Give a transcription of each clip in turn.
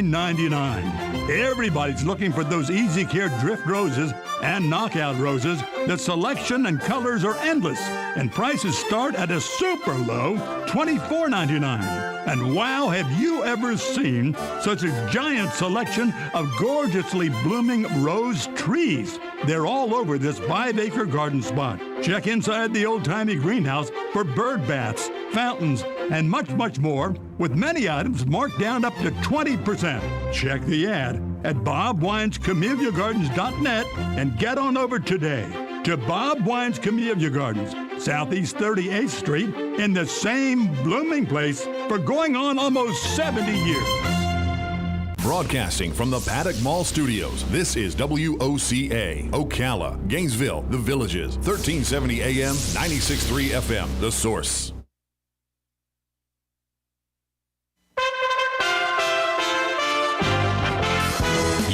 $9.99. Everybody's looking for those easy care drift roses and knockout roses. The selection and colors are endless, and prices start at a super low $24.99. And wow, have you ever seen such a giant selection of gorgeously blooming rose trees? They're all over this 5-acre garden spot. Check inside the old-timey greenhouse for bird baths, fountains, and much, much more, with many items marked down up to 20%. Check the ad at bobwinescamelliagardens.net and get on over today to Bob Wine's Camellia Gardens, Southeast 38th Street, in the same blooming place for going on almost 70 years. Broadcasting from the Paddock Mall Studios, this is WOCA, Ocala, Gainesville, The Villages, 1370 AM, 96.3 FM, The Source.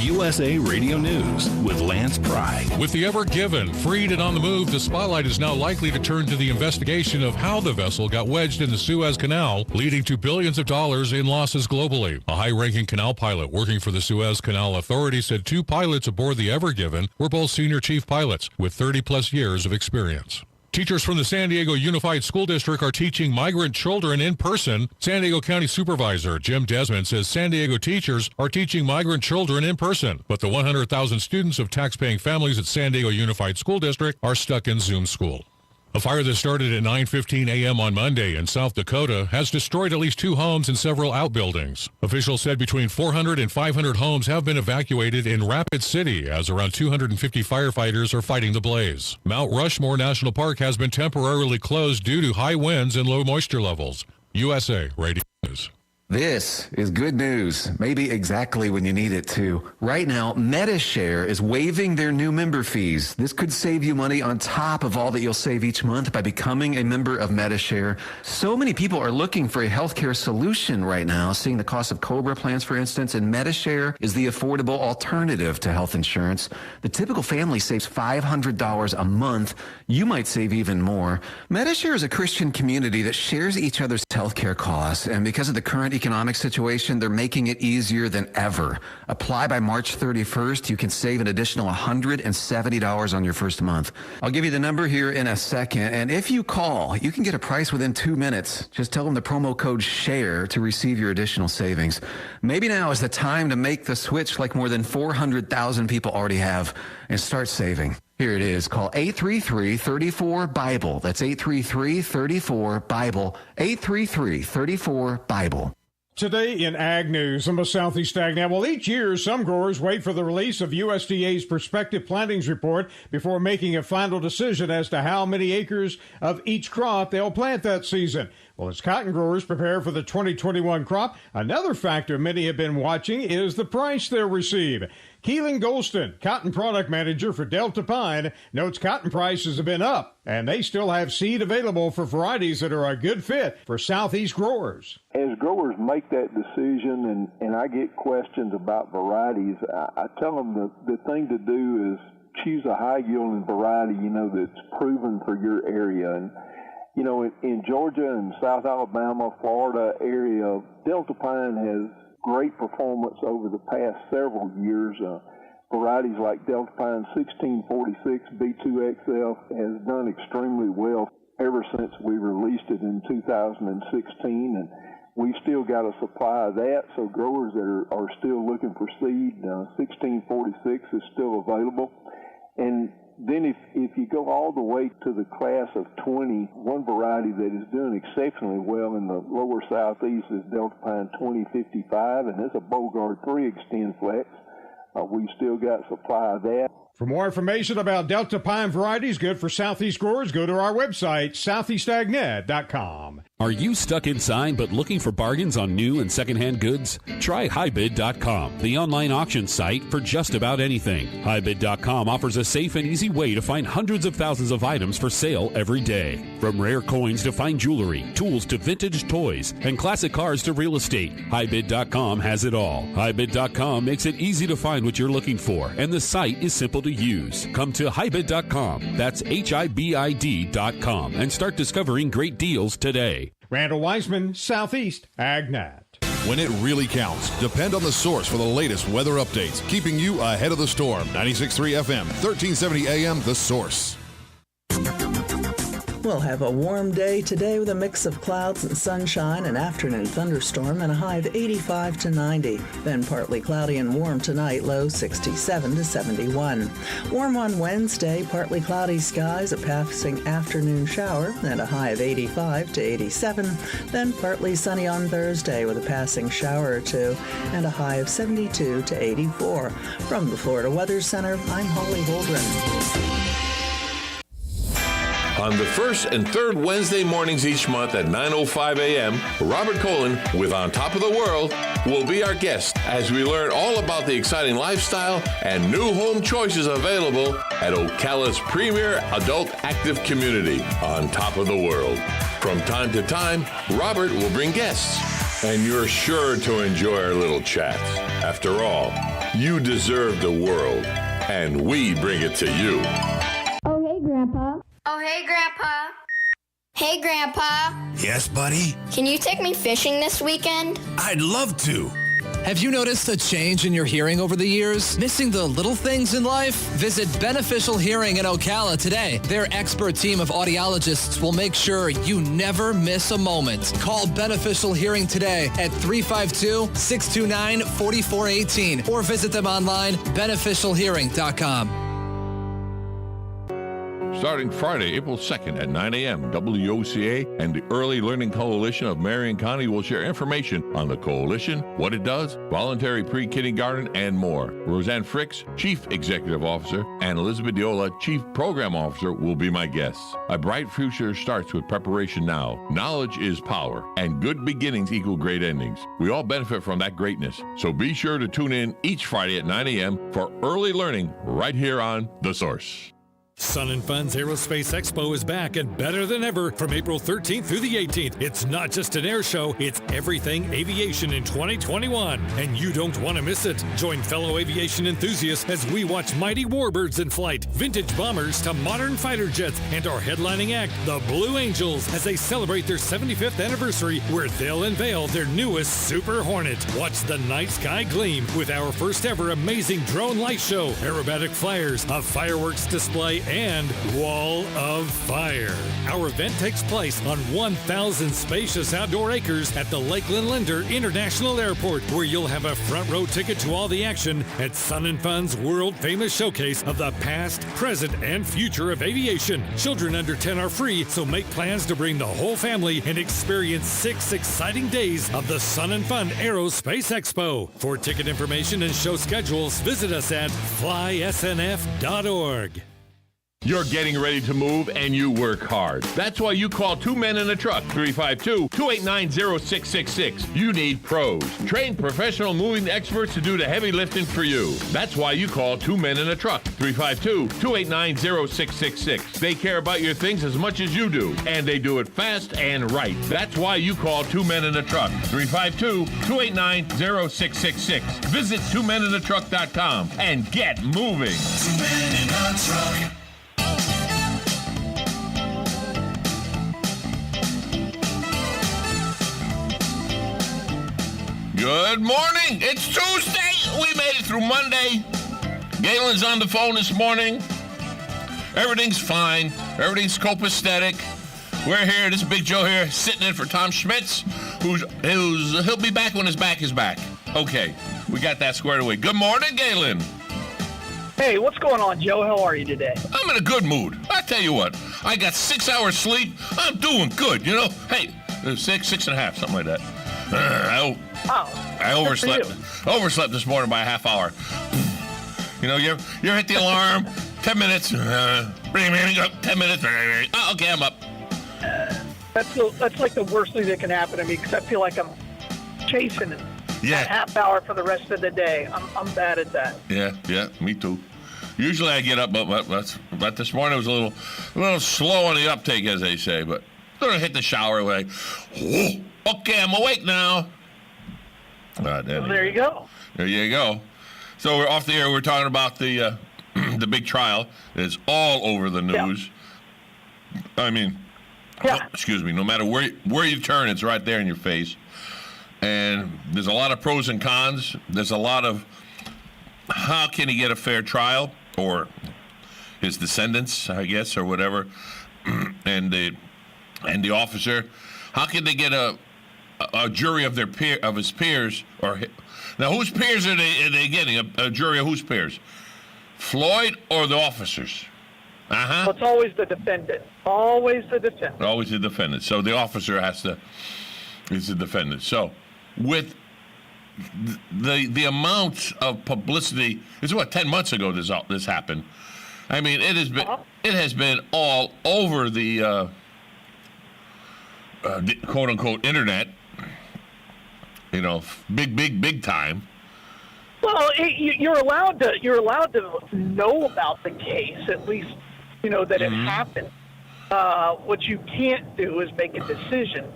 USA Radio News with Lance Pry. With the Ever Given freed and on the move, the spotlight is now likely to turn to the investigation of how the vessel got wedged in the Suez Canal, leading to billions of dollars in losses globally. A high-ranking canal pilot working for the Suez Canal Authority said 2 pilots aboard the Ever Given were both senior chief pilots with 30-plus years of experience. Teachers from the San Diego Unified School District are teaching migrant children in person. San Diego County Supervisor Jim Desmond says San Diego teachers are teaching migrant children in person, but the 100,000 students of tax-paying families at San Diego Unified School District are stuck in Zoom school. A fire that started at 9:15 a.m. on Monday in South Dakota has destroyed at least 2 homes and several outbuildings. Officials said between 400 and 500 homes have been evacuated in Rapid City as around 250 firefighters are fighting the blaze. Mount Rushmore National Park has been temporarily closed due to high winds and low moisture levels. USA Radio News. This is good news, maybe exactly when you need it to. Right now, MediShare is waiving their new member fees. This could save you money on top of all that you'll save each month by becoming a member of MediShare. So many people are looking for a healthcare solution right now, seeing the cost of COBRA plans, for instance, and MediShare is the affordable alternative to health insurance. The typical family saves $500 a month. You might save even more. MediShare is a Christian community that shares each other's healthcare costs, and because of the current economic situation, they're making it easier than ever. Apply by March 31st. You can save an additional $170 on your first month. I'll give you the number here in a second, and if you call, you can get a price within 2 minutes. Just tell them the promo code SHARE to receive your additional savings. Maybe now is the time to make the switch like more than 400,000 people already have and start saving. Here it is. Call 833-34-BIBLE. That's 833-34-BIBLE. 833-34-BIBLE. Today in Ag News, I'm a Southeast Ag Now. Well, each year, some growers wait for the release of USDA's prospective plantings report before making a final decision as to how many acres of each crop they'll plant that season. Well, as cotton growers prepare for the 2021 crop, another factor many have been watching is the price they'll receive. Keelan Golston, cotton product manager for Delta Pine, notes cotton prices have been up, and they still have seed available for varieties that are a good fit for Southeast growers. As growers make that decision, and I get questions about varieties, I tell them the thing to do is choose a high-yielding variety, that's proven for your area. And, in Georgia and South Alabama, Florida area, Delta Pine has great performance over the past several years. Varieties like Delta Pine 1646 B2XF has done extremely well ever since we released it in 2016, and we've still got a supply of that, so growers that are still looking for seed, 1646 is still available. And then if you go all the way to the class of 20, one variety that is doing exceptionally well in the lower southeast is Delta Pine 2055, and it's a Bogard 3 Extend Flex. We still got supply of that. For more information about Delta Pine varieties good for Southeast growers, go to our website, southeastagnet.com. Are you stuck inside but looking for bargains on new and secondhand goods? Try highbid.com, the online auction site for just about anything. Highbid.com offers a safe and easy way to find hundreds of thousands of items for sale every day. From rare coins to fine jewelry, tools to vintage toys, and classic cars to real estate, Highbid.com has it all. Highbid.com makes it easy to find what you're looking for, and the site is simple to use. Come to highbid.com, that's HIBID.com, and start discovering great deals today. Randall Wiseman, Southeast AgNet. when it really counts. Depend on the source for the latest weather updates, keeping you ahead of the storm. 96.3 FM, 1370 AM, The Source. We'll have a warm day today with a mix of clouds and sunshine, an afternoon thunderstorm, and a high of 85 to 90. Then partly cloudy and warm tonight, low 67 to 71. Warm on Wednesday, partly cloudy skies, a passing afternoon shower, and a high of 85 to 87. Then partly sunny on Thursday with a passing shower or two, and a high of 72 to 84. From the Florida Weather Center, I'm Holly Holdren. On the first and third Wednesday mornings each month at 9:05 a.m., Robert Colin with On Top of the World will be our guest as we learn all about the exciting lifestyle and new home choices available at Ocala's premier adult active community, On Top of the World. From time to time, Robert will bring guests, and you're sure to enjoy our little chats. After all, you deserve the world, and we bring it to you. Oh, hey, Grandpa. Oh, hey, Grandpa. Hey, Grandpa. Yes, buddy? Can you take me fishing this weekend? I'd love to. Have you noticed a change in your hearing over the years? Missing the little things in life? Visit Beneficial Hearing in Ocala today. Their expert team of audiologists will make sure you never miss a moment. Call Beneficial Hearing today at 352-629-4418 or visit them online, beneficialhearing.com. Starting Friday, April 2nd at 9 a.m., WOCA and the Early Learning Coalition of Marion County will share information on the coalition, what it does, voluntary pre-kindergarten, and more. Roseanne Fricks, Chief Executive Officer, and Elizabeth Diola, Chief Program Officer, will be my guests. A bright future starts with preparation now. Knowledge is power, and good beginnings equal great endings. We all benefit from that greatness, so be sure to tune in each Friday at 9 a.m. for early learning right here on The Source. Sun and Fun's Aerospace Expo is back and better than ever from April 13th through the 18th. It's not just an air show, it's everything aviation in 2021. And you don't want to miss it. Join fellow aviation enthusiasts as we watch mighty warbirds in flight, vintage bombers to modern fighter jets, and our headlining act, the Blue Angels, as they celebrate their 75th anniversary, where they'll unveil their newest Super Hornet. Watch the night sky gleam with our first ever amazing drone light show, aerobatic flyers, a fireworks display, and Wall of Fire. Our event takes place on 1,000 spacious outdoor acres at the Lakeland Linder International Airport, where you'll have a front row ticket to all the action at Sun and Fun's world-famous showcase of the past, present, and future of aviation. Children under 10 are free, so make plans to bring the whole family and experience 6 exciting days of the Sun and Fun Aerospace Expo. For ticket information and show schedules, visit us at flysnf.org. You're getting ready to move and you work hard. That's why you call Two Men in a Truck, 352-289-0666. You need pros. Trained professional moving experts to do the heavy lifting for you. That's why you call Two Men in a Truck, 352-289-0666. They care about your things as much as you do, and they do it fast and right. That's why you call Two Men in a Truck, 352-289-0666. Visit twomeninatruck.com and get moving. 2 Men in a Truck. Good morning. It's Tuesday. We made it through Monday. Galen's on the phone this morning. Everything's fine. Everything's copacetic. We're here. This is Big Joe here, sitting in for Tom Schmitz, he'll be back when his back is back. Okay, we got that squared away. Good morning, Galen. Hey, what's going on, Joe? How are you today? I'm in a good mood. I tell you what, I got 6 hours sleep. I'm doing good, you know. Hey, 6.5, something like that. I overslept this morning by a half hour. You know, you ever hit the alarm? 10 minutes. 10 minutes. Oh, okay, I'm up. That's like the worst thing that can happen to me, because I feel like I'm chasing a half hour for the rest of the day. I'm bad at that. Yeah, me too. Usually I get up, but this morning was a little slow on the uptake, as they say. But I'm gonna hit the shower like, okay, I'm awake now. There you go. There you go. So we're off the air. We're talking about the the big trial. It's all over the news. Yeah. I mean, excuse me. No matter where you turn, it's right there in your face. And there's a lot of pros and cons. There's a lot of how can he get a fair trial, or his descendants, I guess, or whatever, and the officer. How can they get a jury of his peers? Or now, whose peers are they getting? A jury of whose peers? Floyd or the officers? Well, it's always the defendant. Always the defendant. Always the defendant. So the officer is the defendant. So with the amount of publicity, it's 10 months ago this happened. I mean, it has been all over the quote unquote internet. You know, big time. Well, you're allowed to know about the case, at least, that it happened. What you can't do is make a decision.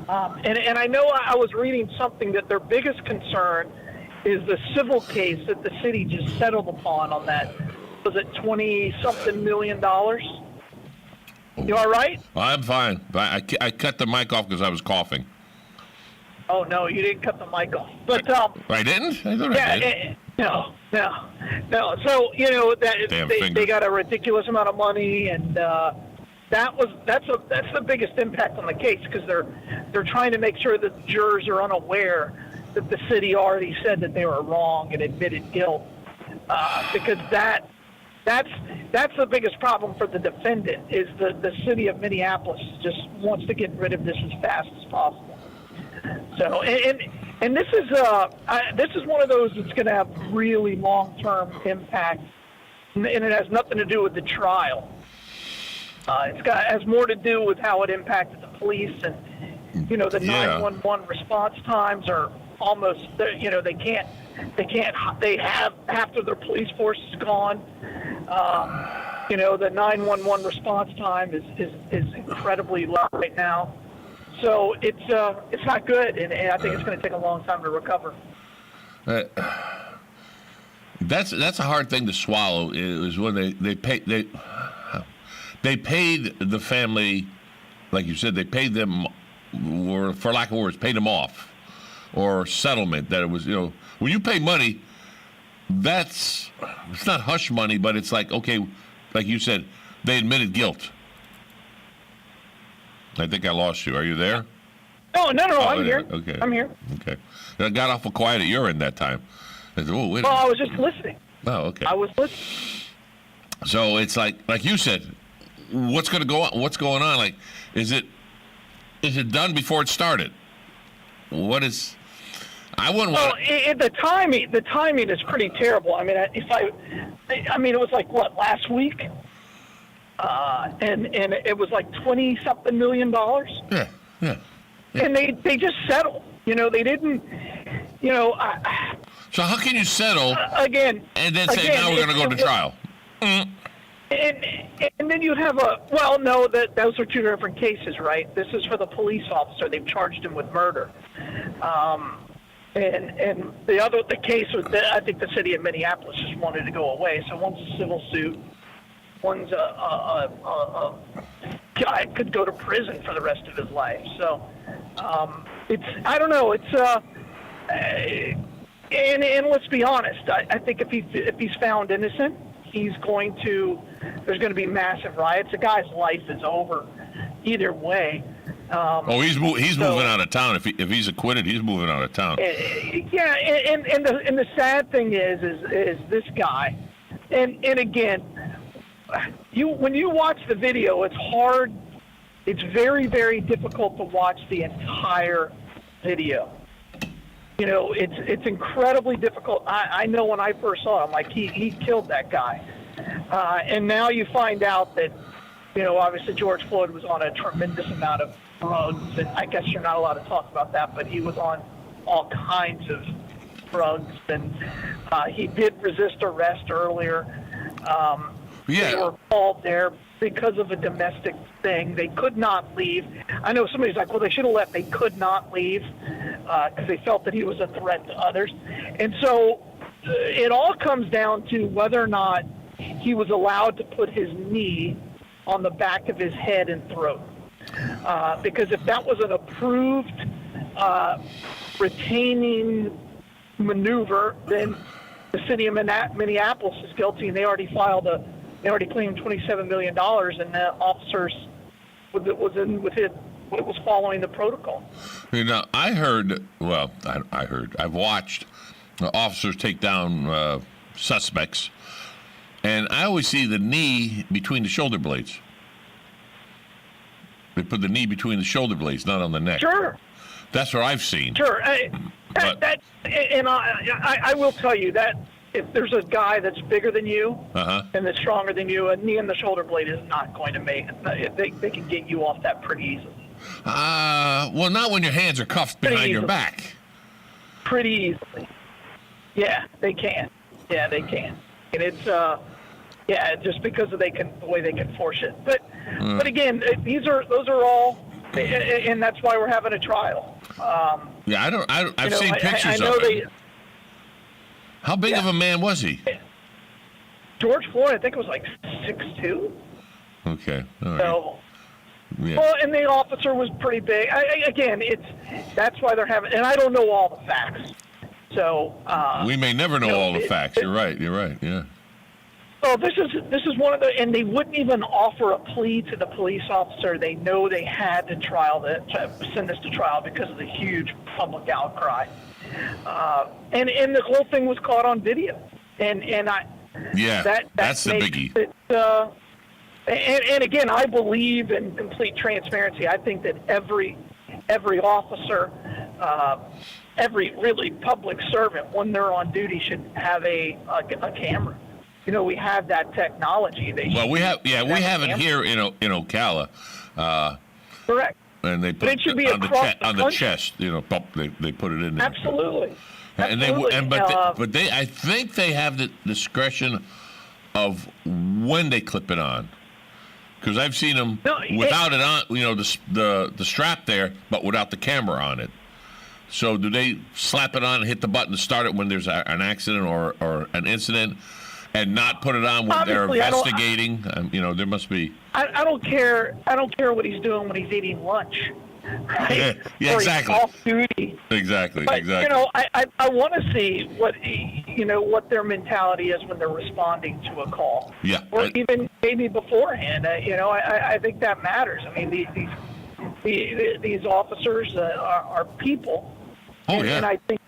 And I know I was reading something that their biggest concern is the civil case that the city just settled upon on that. Was it $20-something million? You all right? I'm fine. I cut the mic off because I was coughing. Oh, no, you didn't cut the mic off. But I didn't? I thought I did. No. So, they got a ridiculous amount of money, and that's the biggest impact on the case, because they're trying to make sure that the jurors are unaware that the city already said that they were wrong and admitted guilt, because that's the biggest problem for the defendant, is the city of Minneapolis just wants to get rid of this as fast as possible. So, and this is one of those that's going to have really long-term impact, and it has nothing to do with the trial. It has more to do with how it impacted the police, and the 911 response times are almost, they have half of their police force is gone. The 911 response time is incredibly low right now. So it's not good, and I think it's going to take a long time to recover. That's a hard thing to swallow. Is when they paid the family, like you said, they paid them, or for lack of words, paid them off, or settlement. That it was, when you pay money, it's not hush money, but it's like, okay, like you said, they admitted guilt. I think I lost you. Are you there? No, I'm here. Okay. I'm here. Okay. I got awful quiet at your end that time. I said, I was just listening. Oh, okay. I was listening. So it's like you said, what's going to go on? What's going on? Like, is it done before it started? What is? I wouldn't want. The timing is pretty terrible. I mean, it was like last week. And it was like $20-something million. Yeah. And they just settled. They didn't. So how can you settle again and then say now we're going to go to trial? And then you'd have those are two different cases, right? This is for the police officer. They've charged him with murder. And the case was that I think the city of Minneapolis just wanted to go away. So one's a civil suit. One's a guy could go to prison for the rest of his life. So I don't know. And let's be honest. I think if he's found innocent, there's going to be massive riots. The guy's life is over either way. He's moving out of town. If he's acquitted, he's moving out of town. Yeah, and the sad thing is this guy, and again. When you watch the video, it's hard. It's very, very difficult to watch the entire video. It's incredibly difficult. I know when I first saw him, like he killed that guy, and now you find out that, obviously George Floyd was on a tremendous amount of drugs, and I guess you're not allowed to talk about that, but he was on all kinds of drugs, and he did resist arrest earlier. They were called there because of a domestic thing. They could not leave. I know somebody's like, well, they should have left. They could not leave because they felt that he was a threat to others. And so it all comes down to whether or not he was allowed to put his knee on the back of his head and throat. Because if that was an approved retaining maneuver, then the city of Minneapolis is guilty, and they already claimed $27 million, and the officers was following the protocol. I've watched officers take down suspects, and I always see the knee between the shoulder blades. They put the knee between the shoulder blades, not on the neck. Sure. That's what I've seen. Sure. I will tell you that if there's a guy that's bigger than you and that's stronger than you, a knee in the shoulder blade is not going to make it. They can get you off that pretty easily. Well, not when your hands are cuffed behind your back. Pretty easily. Yeah, they can. Yeah, they can. And it's just because of the way they can force it. But again, those are all, and that's why we're having a trial. I've seen pictures of it. How big of a man was he? George Floyd, I think it was like 6'2". Okay. All right. So, yeah. well, and the officer was pretty big. That's why they're having, and I don't know all the facts. So we may never know all the facts. You're right. Yeah. So this is one of the, and they wouldn't even offer a plea to the police officer. They know they had to send this to trial because of the huge public outcry. And the whole thing was caught on video. That's the biggie. And again, I believe in complete transparency. I think that every officer, every really public servant, when they're on duty, should have a camera. We have that technology. We have it here in Ocala. Correct. And they put it should be on the chest. They put it in there. Absolutely. And I think they have the discretion of when they clip it on. Because I've seen them without it on, the strap there, but without the camera on it. So do they slap it on and hit the button to start it when there's an accident or an incident, and not put it on when they're investigating? There must be. I don't care. I don't care what he's doing when he's eating lunch. Right? Yeah, exactly. He's off duty. Exactly. But, I want to see what their mentality is when they're responding to a call. Yeah. Or even maybe beforehand. I think that matters. I mean, these officers are people. Oh, yeah. And I think,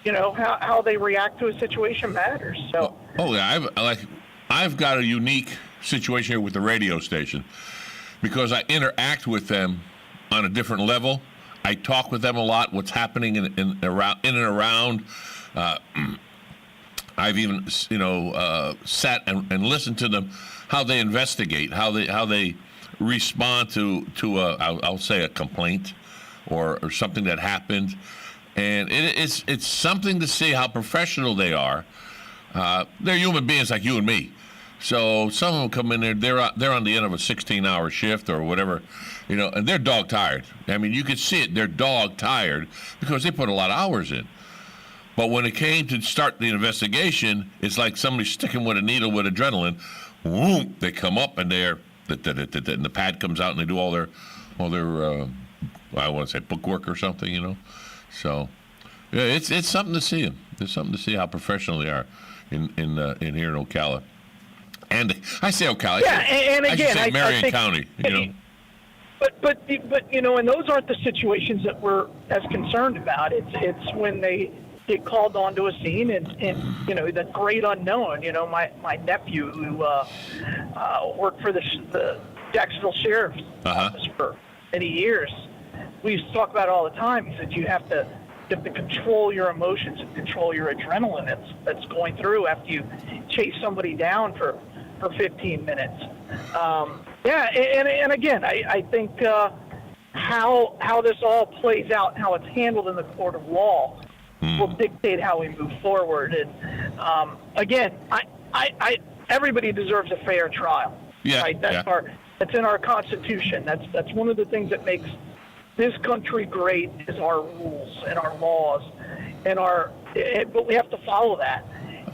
how they react to a situation matters. So. Oh yeah, I've got a unique situation here with the radio station because I interact with them on a different level. I talk with them a lot. What's happening in and around. I've even sat and listened to them, how they investigate, how they respond to I'll say a complaint or something that happened, and it's something to see how professional they are. They're human beings like you and me. So some of them come in there, they're on the end of a 16-hour shift or whatever, and they're dog tired. I mean, you could see it. They're dog tired because they put a lot of hours in. But when it came to start the investigation, it's like somebody sticking with a needle with adrenaline. Whoom, they come up and and the pad comes out and they do all their I want to say bookwork or something, So, yeah, it's something to see them. It's something to see how professional they are in here in Ocala. And I say Ocala. Yeah, and again, I should say Marion County. But and those aren't the situations that we're as concerned about. It's when they get called onto a scene and the great unknown. My nephew who worked for the Jacksonville Sheriff's Office for many years. We used to talk about it all the time. He said you have to control your emotions and control your adrenaline that's going through after you chase somebody down for 15 minutes. And again, I think how this all plays out and how it's handled in the court of law will dictate how we move forward. And again, I everybody deserves a fair trial. Yeah, right? That's in our Constitution. That's one of the things that makes this country great is our rules and our laws and but we have to follow that.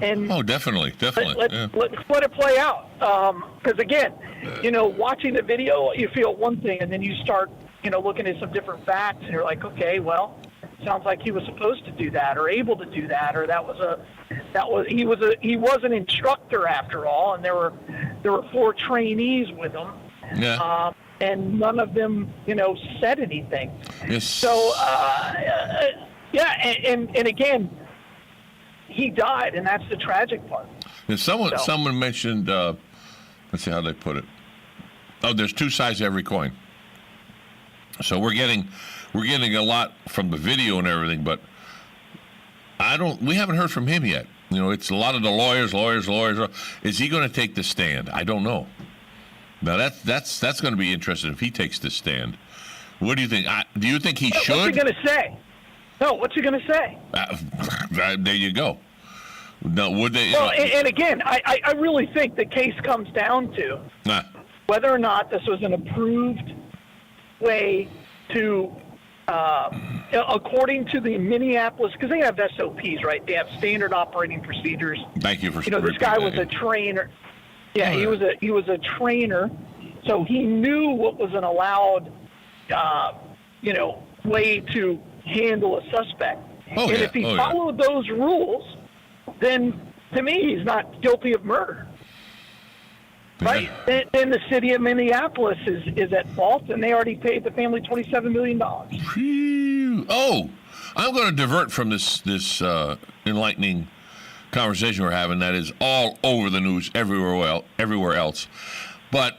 And definitely. Let's let it play out. Because again, watching the video, you feel one thing, and then you start, looking at some different facts, and you're like, okay, well, sounds like he was supposed to do that or able to do that, or he was an instructor after all, and there were 4 trainees with him. Yeah. And none of them, said anything. Yes. So, and again, he died, and that's the tragic part. And someone mentioned, let's see how they put it. Oh, there's 2 sides to every coin. So we're getting a lot from the video and everything, but we haven't heard from him yet. It's a lot of the lawyers. Is he going to take the stand? I don't know. Now that's going to be interesting if he takes the stand. What do you think? Do you think he should? What's he going to say? No, what's he going to say? There you go. No, would they? Well, and again, I really think the case comes down to whether or not this was an approved way to, according to the Minneapolis, because they have SOPs, right? They have standard operating procedures. Thank you for. This guy was a trainer. Yeah, he was a trainer, so he knew what was an allowed, way to handle a suspect. And if he followed those rules, then to me he's not guilty of murder. Right? Then the city of Minneapolis is at fault, and they already paid the family $27 million. Oh, I'm going to divert from this enlightening conversation we're having that is all over the news everywhere else. But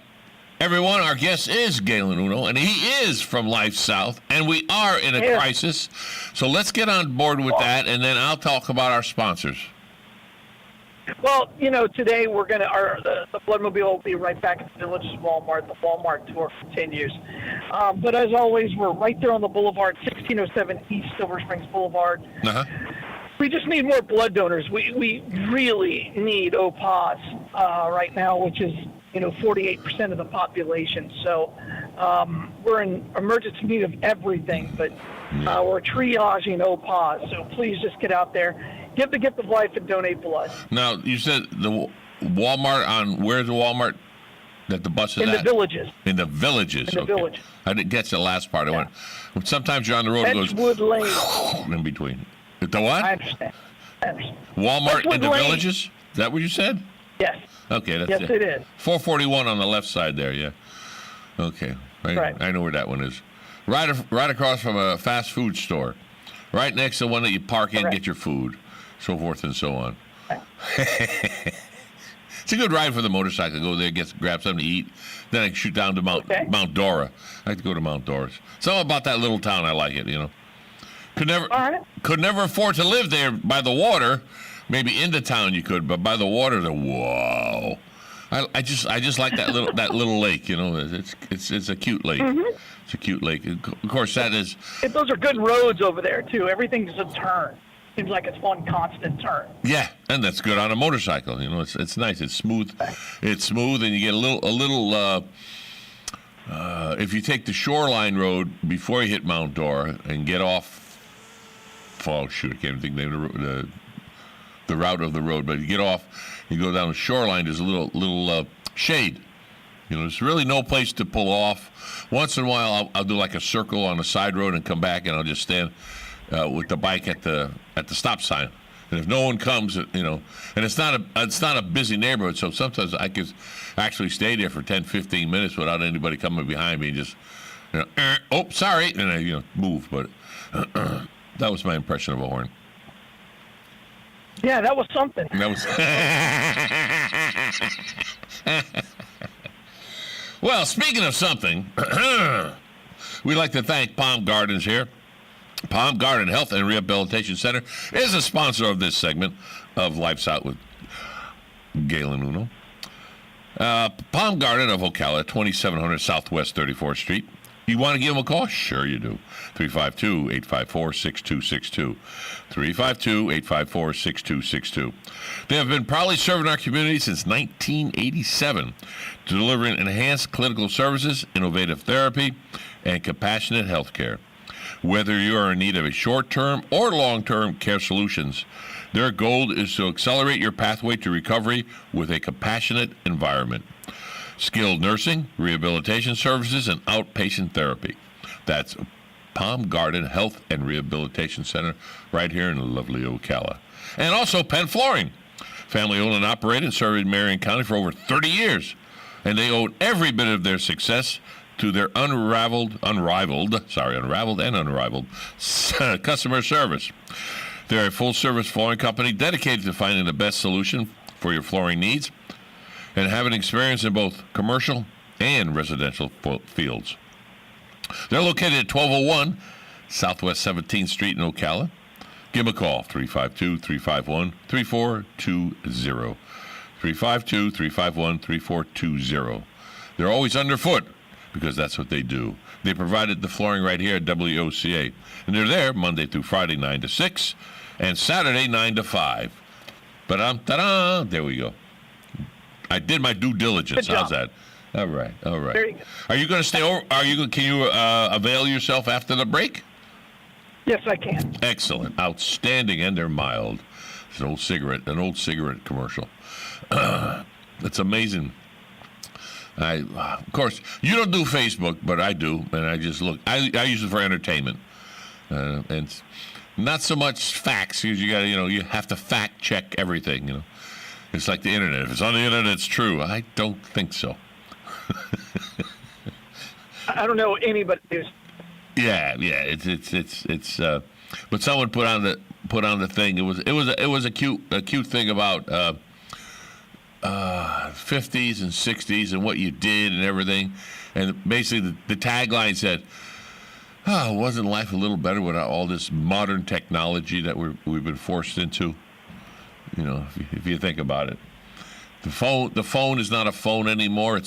everyone, our guest is Galen Uno, and he is from Life South, and we are in a crisis. So let's get on board with that, and then I'll talk about our sponsors. Well, today we're going to, the Bloodmobile will be right back at the Villages Walmart. The Walmart tour continues. But as always, we're right there on the boulevard, 1607 East Silver Springs Boulevard. Uh-huh. We just need more blood donors. We really need OPAs right now, which is 48% of the population. So we're in emergency need of everything, but we're triaging OPAs. So please just get out there, give the gift of life, and donate blood. Now, you said the Walmart where's the Walmart that the bus is in at? The Villages. In the Villages. In the Villages. I didn't catch the last part. I went. Sometimes you're on the road and it goes Lane in between. The what? I understand. Walmart in the Villages? Is that what you said? Yes. Okay. That's yes, it is. 441 on the left side there, yeah. Okay. Right. I know where that one is. Right across from a fast food store. Right next to one that you park in and get your food. So forth and so on. It's a good ride for the motorcycle. Go there, grab something to eat. Then I can shoot down to Mount Dora. I like to go to Mount Dora. Something about that little town, I like it, Could never afford to live there by the water. Maybe in the town you could, but by the water, whoa! I just like that little lake. It's a cute lake. Mm-hmm. It's a cute lake. Of course, that is. Those are good roads over there too. Everything's a turn. Seems like it's one constant turn. Yeah, and that's good on a motorcycle. It's nice. It's smooth. It's smooth, and you get a little. If you take the shoreline road before you hit Mount Dora and get off. Oh shoot! I can't think of the route of the road, but you get off, you go down the shoreline. There's a little shade. There's really no place to pull off. Once in a while, I'll do like a circle on the side road and come back, and I'll just stand with the bike at the stop sign. And if no one comes, and it's not a busy neighborhood, so sometimes I could actually stay there for 10, 15 minutes without anybody coming behind me. Just, oh, sorry, and I move, but. That was my impression of a horn. Yeah, that was something. That was. Well, speaking of something, we'd like to thank Palm Gardens here. Palm Garden Health and Rehabilitation Center is a sponsor of this segment of Life's Out with Galen Uno. Palm Garden of Ocala, 2700 Southwest 34th Street. You want to give them a call? Sure you do. 352-854-6262. 352-854-6262. They have been proudly serving our community since 1987, delivering enhanced clinical services, innovative therapy, and compassionate health care. Whether you are in need of a short-term or long-term care solutions, their goal is to accelerate your pathway to recovery with a compassionate environment. Skilled nursing, rehabilitation services, and outpatient therapy. That's Palm Garden Health and Rehabilitation Center right here in lovely Ocala. And also Penn Flooring, family owned and operated, serving Marion County for over 30 years. And they owe every bit of their success to their unrivaled customer service. They're a full-service flooring company dedicated to finding the best solution for your flooring needs and having experience in both commercial and residential fields. They're located at 1201 Southwest 17th Street in Ocala. Give them a call, 352-351-3420. 352-351-3420. They're always underfoot because that's what they do. They provided the flooring right here at WOCA. And they're there Monday through Friday, 9 to 6, and Saturday, 9 to 5. Ta-da! There we go. I did my due diligence. How's that? All right. There you go. Are you going to stay over? Can you avail yourself after the break? Yes, I can. Excellent. Outstanding, and they're mild. It's an old cigarette commercial. It's amazing. Of course, you don't do Facebook, but I do, and I just look. I use it for entertainment, and not so much facts, because you have to fact check everything. It's like the internet. If it's on the internet, it's true. I don't think so. I don't know anybody who's. Yeah. It's. But someone put on the thing. It was a cute thing about 50s and 60s and what you did and everything, and basically the tagline said, "Oh, wasn't life a little better without all this modern technology that we've been forced into?" If you think about it, the phone is not a phone anymore.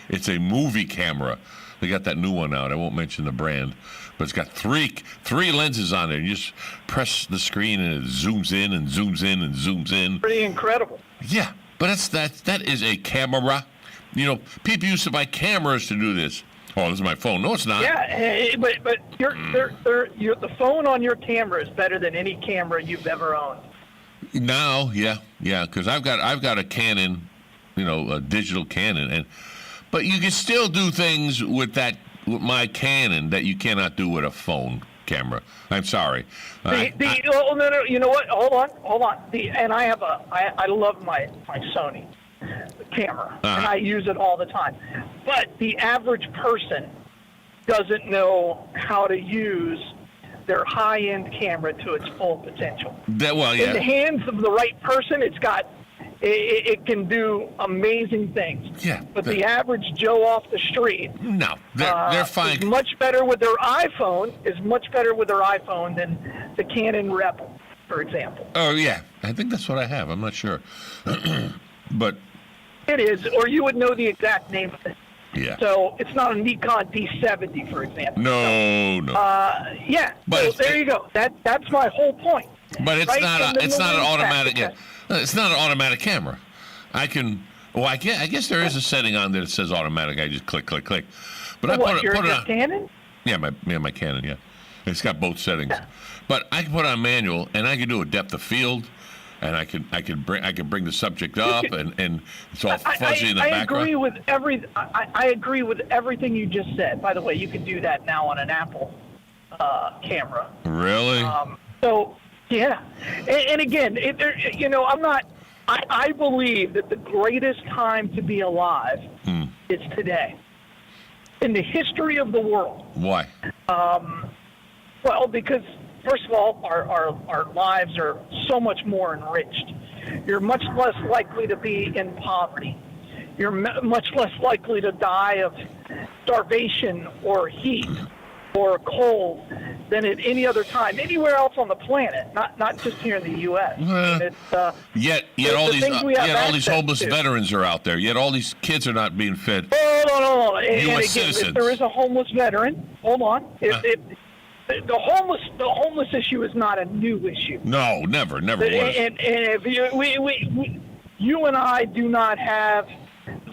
It's a movie camera. They got that new one out. I won't mention the brand, but it's got three lenses on there. You just press the screen and it zooms in and zooms in and zooms in. Pretty incredible. Yeah, but that is a camera. People used to buy cameras to do this. Oh, this is my phone. No, it's not. Yeah, but the phone on your camera is better than any camera you've ever owned. Now, yeah, because I've got a Canon, a digital Canon, but you can still do things with my Canon that you cannot do with a phone camera. I'm sorry. No. You know what? Hold on. I love my Sony camera, and I use it all the time. But the average person doesn't know how to use their high-end camera to its full potential. In the hands of the right person, it can do amazing things. Yeah. But the average Joe off the street, no, they're fine. Is much better with their iPhone than the Canon Rebel, for example. Oh yeah, I think that's what I have. I'm not sure, but it is, or you would know the exact name of it. Yeah. So it's not a Nikon D70, for example. No. Yeah. But so there you go. That's my whole point. But it's not an automatic. Yeah, it's not an automatic camera. I guess there is a setting on there that says automatic. I just click. But I put it on Canon. Yeah, my Canon. Yeah, it's got both settings. Yeah. But I can put it on manual, and I can do a depth of field. And I can bring the subject up, and it's all fuzzy in the background. I agree with everything you just said. By the way, you can do that now on an Apple camera. Really? So yeah, and again, I believe that the greatest time to be alive is today, in the history of the world. Why? Well, because. First of all, our lives are so much more enriched. You're much less likely to be in poverty. You're much less likely to die of starvation or heat or cold than at any other time, anywhere else on the planet, not just here in the U.S. Yet all these homeless veterans are out there. Yet all these kids are not being fed. Hold on. U.S. citizens. If there is a homeless veteran, hold on. The homeless issue is not a new issue. No, never was. And if you and I do not have.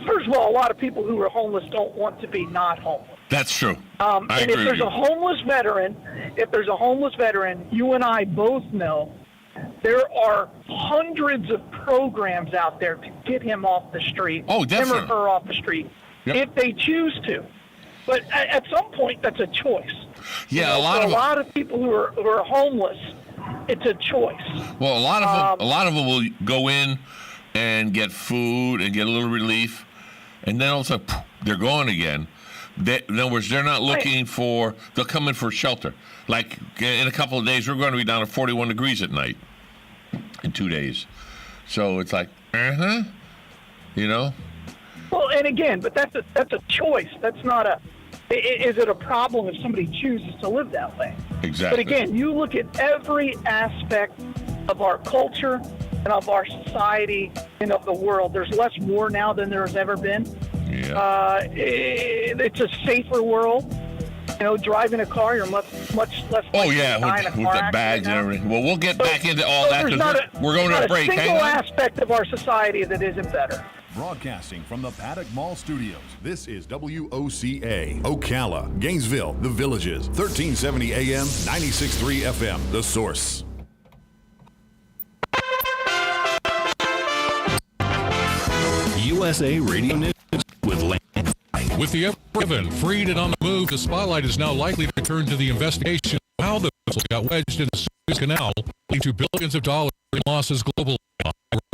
First of all, a lot of people who are homeless don't want to be not homeless. That's true. And if there's a homeless veteran, you and I both know there are hundreds of programs out there to get him off the street. Oh, definitely. Him or her off the street, if they choose to. But at some point, that's a choice. Yeah, a lot of people who are homeless, it's a choice. Well, a lot of them will go in and get food and get a little relief, and then also they're gone again. In other words, they're not looking for. They'll come in for shelter. Like in a couple of days, we're going to be down to 41 degrees at night in 2 days. So it's like, you know. Well, and again, but that's a choice. That's not a. Is it a problem if somebody chooses to live that way? Exactly. But again, you look at every aspect of our culture and of our society and of the world. There's less war now than there's ever been. Yeah. It's a safer world. You know, driving a car, you're much less. Oh yeah, with the bags and everything. Well, we'll get back into all that because we're going to a break. There's not a single aspect of our society that isn't better. Broadcasting from the Paddock Mall Studios, this is WOCA, Ocala, Gainesville, The Villages, 1370 AM, 96.3 FM, The Source. USA Radio News with Lane. With the ever-given, freed and on the move, the spotlight is now likely to turn to the investigation of how the vessel got wedged in the Suez Canal, leading to billions of dollars in losses globally.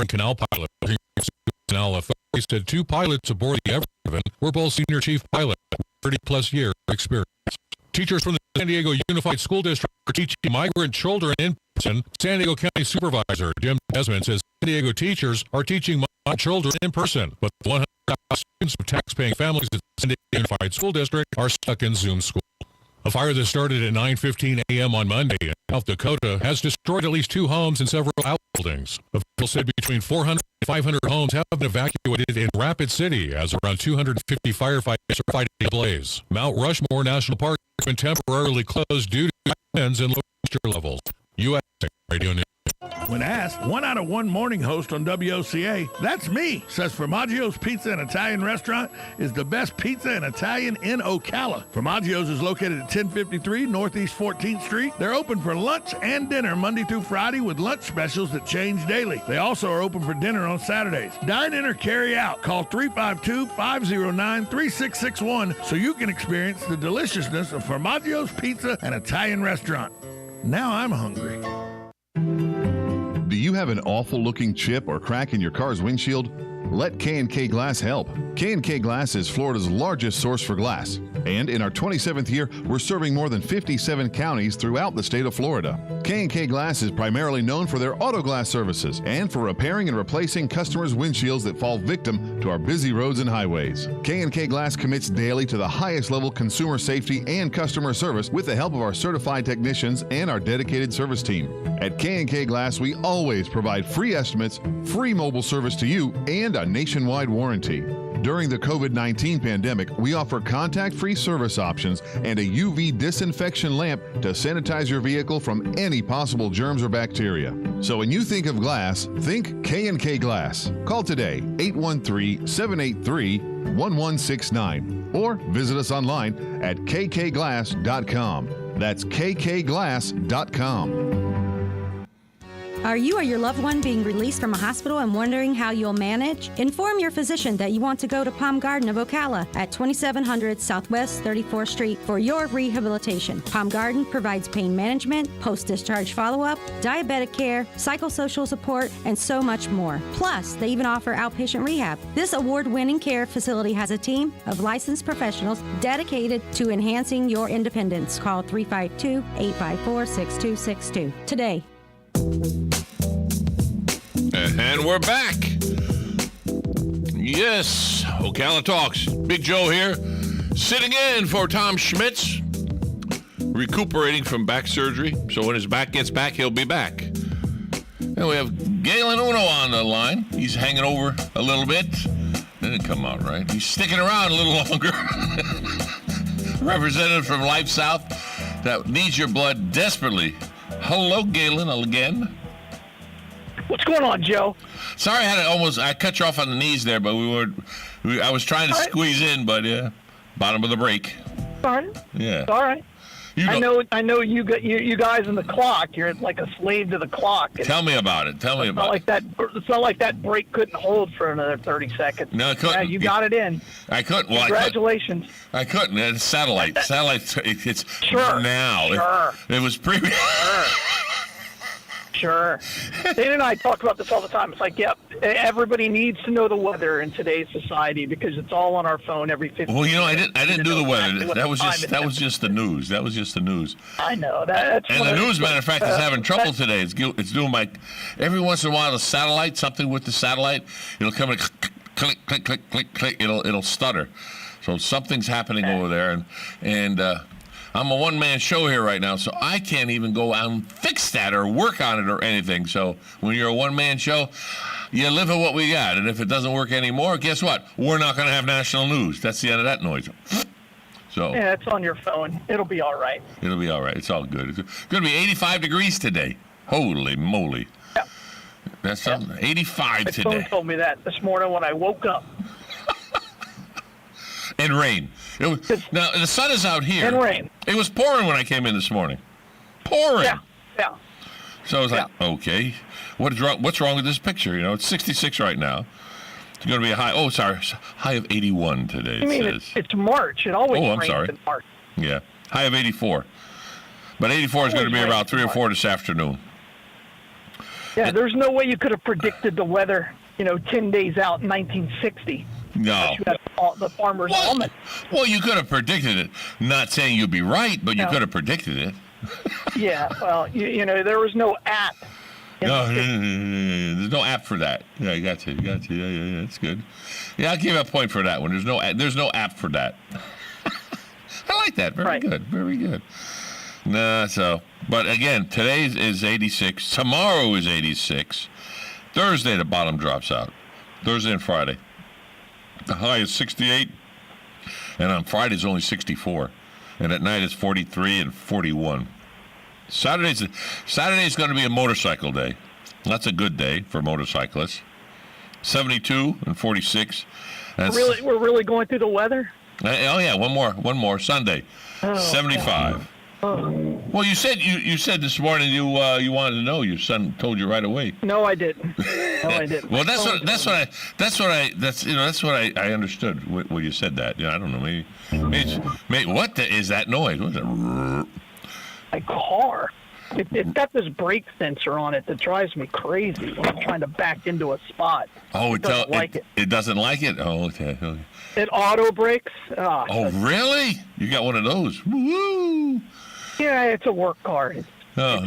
Canal pilot. Canal authorities said 2 pilots aboard the ever-given were both senior chief pilots with 30-plus year experience. Teachers from the San Diego Unified School District are teaching migrant children in person. San Diego County Supervisor Jim Desmond says San Diego teachers are teaching migrant children in person, but 100,000 students of tax-paying families at San Diego Unified School District are stuck in Zoom school. A fire that started at 9:15 a.m. on Monday in South Dakota has destroyed at least 2 homes and several outbuildings. Officials said between 400 and 500 homes have been evacuated in Rapid City as around 250 firefighters are fighting the blaze. Mount Rushmore National Park has been temporarily closed due to winds and low moisture levels. USA Radio News. When asked, 1 out of 1 morning host on WOCA, that's me, says Formaggio's Pizza and Italian Restaurant is the best pizza and Italian in Ocala. Formaggio's is located at 1053 Northeast 14th Street. They're open for lunch and dinner Monday through Friday with lunch specials that change daily. They also are open for dinner on Saturdays. Dine in or carry out. Call 352-509-3661 so you can experience the deliciousness of Formaggio's Pizza and Italian Restaurant. Now I'm hungry. Do you have an awful-looking chip or crack in your car's windshield? Let K&K Glass help. K&K Glass is Florida's largest source for glass. And in our 27th year, we're serving more than 57 counties throughout the state of Florida. K&K Glass is primarily known for their auto glass services and for repairing and replacing customers' windshields that fall victim to our busy roads and highways. K&K Glass commits daily to the highest level consumer safety and customer service with the help of our certified technicians and our dedicated service team. At K&K Glass, we always provide free estimates, free mobile service to you, and a nationwide warranty. During the COVID-19 pandemic, we offer contact-free service options and a UV disinfection lamp to sanitize your vehicle from any possible germs or bacteria. So when you think of glass, think K&K Glass. Call today, 813-783-1169, or visit us online at kkglass.com. That's kkglass.com. Are you or your loved one being released from a hospital and wondering how you'll manage? Inform your physician that you want to go to Palm Garden of Ocala at 2700 Southwest 34th Street for your rehabilitation. Palm Garden provides pain management, post-discharge follow-up, diabetic care, psychosocial support, and so much more. Plus, they even offer outpatient rehab. This award-winning care facility has a team of licensed professionals dedicated to enhancing your independence. Call 352-854-6262 today. And we're back. Yes, Ocala Talks. Big Joe here, sitting in for Tom Schmitz, recuperating from back surgery. So when his back gets back, he'll be back. And we have Galen Uno on the line. He's hanging over a little bit. Didn't come out right. He's sticking around a little longer. Representative from Life South that needs your blood desperately. Hello, Galen, again. What's going on, Joe? Sorry, I cut you off on the knees there, but I was trying to squeeze in, but bottom of the break. All right. Yeah. All right. I know you guys in the clock. You're like a slave to the clock. Tell me about it. Tell me about it. It's not like that break couldn't hold for another 30 seconds. No, it couldn't. Yeah, you got it in. I couldn't. Well, Congratulations. I couldn't. It's satellite. Satellite. It's sure. Now. Sure. It was previous. Sure. Dana and I talk about this all the time. It's like, yep, everybody needs to know the weather in today's society because it's all on our phone every 15 Well, I minutes. didn't do the weather. That was just the news. That was just the news. I know that. And the news, matter of fact, is having trouble today. It's doing every once in a while something with the satellite, it'll come and click, click, click, click, click. It'll stutter. So something's happening over there, and I'm a one-man show here right now, so I can't even go out and fix that or work on it or anything. So when you're a one-man show, you live with what we got. And if it doesn't work anymore, guess what? We're not going to have national news. That's the end of that noise. So yeah, it's on your phone. It'll be all right. It'll be all right. It's all good. It's going to be 85 degrees today. Holy moly. Yeah. That's something. 85 My today. phone told me that this morning when I woke up. And rain. Now, the sun is out here. And rain. It was pouring when I came in this morning. Pouring. Yeah. So I was like, okay, what's wrong with this picture? It's 66 right now. It's going to be a high. Oh, sorry, high of 81 today. I mean, it's March. It always rains in March. Yeah, high of 84. But 84 is going to be about 3 or 4 this afternoon. Yeah, there's no way you could have predicted the weather, 10 days out in 1960. No. You had the farmer's almanac. Well, you could have predicted it. Not saying you'd be right, but you could have predicted it. Yeah, well, there was no app. No, there's no app for that. Yeah, you got to. Yeah, that's good. Yeah, I'll give you a point for that one. There's no app for that. I like that. Very good. Very good. But again, today is 86. Tomorrow is 86. Thursday, the bottom drops out. Thursday and Friday. The high is 68, and on Friday it's only 64, and at night it's 43 and 41. Saturday's going to be a motorcycle day. That's a good day for motorcyclists. 72 and 46. We're really going through the weather? Oh yeah, one more Sunday. 75. Okay. Oh. Well, you said this morning you wanted to know. Your son told you right away. No, I didn't. Well, that's what I understood when you said that. I don't know. Maybe what is that noise? What's that? My car. It's got this brake sensor on it that drives me crazy when I'm trying to back into a spot. Oh, it doesn't like it. It doesn't like it? Oh, okay. It auto brakes. Oh, really? You got one of those? Woo! Yeah, it's a work car.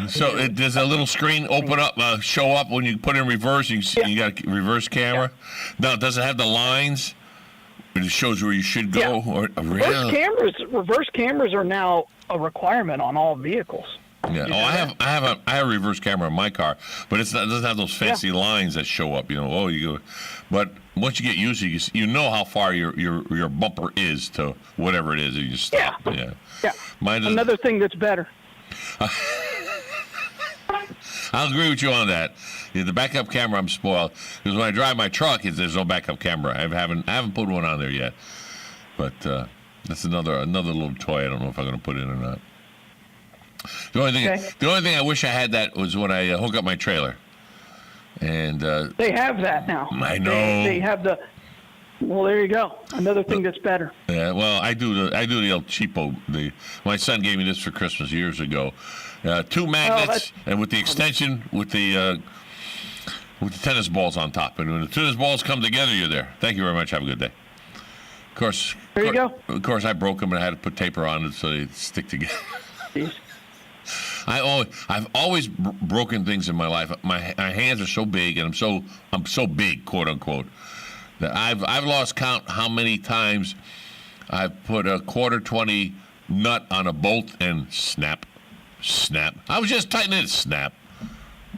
So does a little screen open up, show up when you put in reverse? You got a reverse camera. Yeah. Now, does it have the lines? It shows where you should go. Yeah. Or Reverse cameras are now a requirement on all vehicles. Yeah. I have a reverse camera in my car, but it doesn't have those fancy lines that show up. You go. But once you get used to it, you know how far your bumper is to whatever it is. You just stop. Yeah. Another thing that's better. I'll agree with you on that. The backup camera, I'm spoiled because when I drive my truck, there's no backup camera. I haven't put one on there yet, but that's another little toy. I don't know if I'm going to put in or not. The only thing I wish I had that was when I hook up my trailer. And they have that now. I know. They have the. Well, there you go. Another thing that's better. Yeah. Well, I do the El Cheapo. My son gave me this for Christmas years ago. 2 magnets and with the extension with the tennis balls on top. And when the tennis balls come together, you're there. Thank you very much. Have a good day. Of course. There you go. Of course, I broke them and I had to put taper on it so they stick together. I've always broken things in my life. My hands are so big, and I'm so big, quote unquote, that I've lost count how many times I've put a 1/4-20 nut on a bolt and snap. I was just tightening it, snap.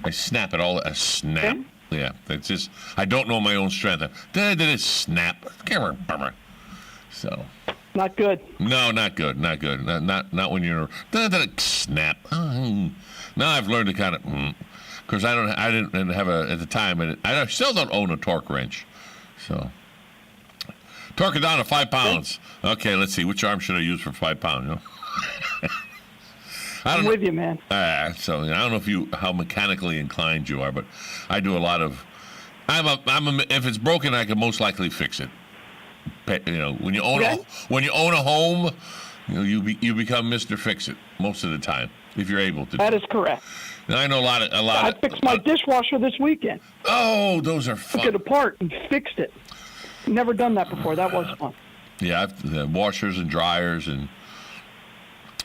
I snap it all. A snap. Yeah, it's just I don't know my own strength. Did it snap? So. Not good. No, not good. Not good. Not when you're snap. Now I've learned to kind of, because I didn't have at the time, and I still don't own a torque wrench. So torque it down to 5 pounds. Okay, let's see. Which arm should I use for 5 pounds? I'm with you, man. So I don't know how mechanically inclined you are, but I do a lot of. If it's broken, I can most likely fix it. When you own a home, you become Mr. Fix It most of the time if you're able to. That is correct. Now, I know a lot. I fixed my dishwasher this weekend. Oh, those are fun. Took it apart and fixed it. Never done that before. That was fun. Yeah, I've washers and dryers and